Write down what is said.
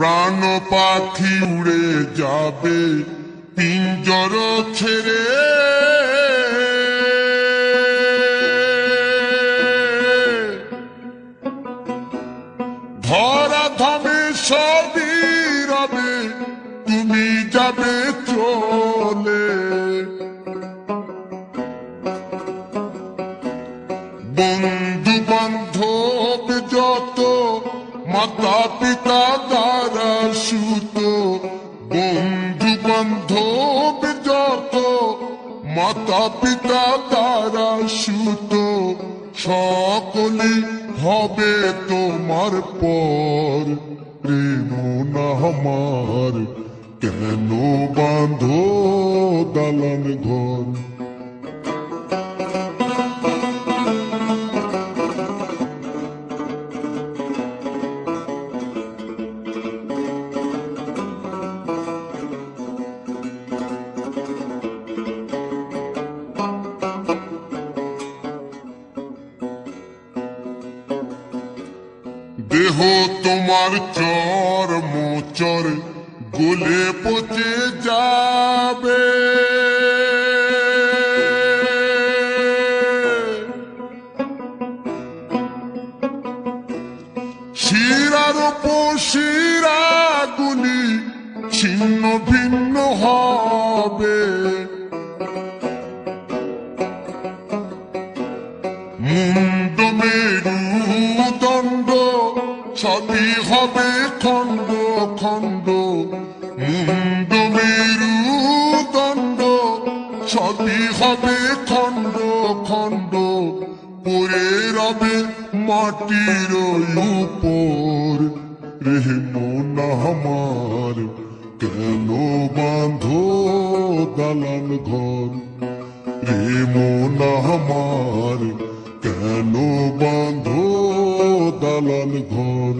প্রাণ পাখি উড়ে যাবে পিঞ্জর ছেড়ে। ধরা ধামে সবই রবে, তুমি যাবে চলে। বন্ধু বান্ধব যত, মাতা পিতা দ্বারা সুত। বন্ধু বান্ধব যত, মাতা পিতা দ্বারা সুত। সকলে হবে তোমার পর। প্রেম না আমার, কেন বাঁধো দালান ঘর। দেহ তোমার চর্ম চরে গলে পচে যাবে। শিরার উপর শিরাগুলি ছিন্ন ভিন্ন হবে। মুন্ড মেরুদণ্ড সবই হবে খণ্ড খণ্ড। মুন্ড মেরুদণ্ড সবই হবে খণ্ড খণ্ড। পড়ে রবে মাটির উপর। রেহেম না আমার, কেন বাঁধো দালান ঘর। রেহেম না আমার, কেন বাঁধো দালান ঘর।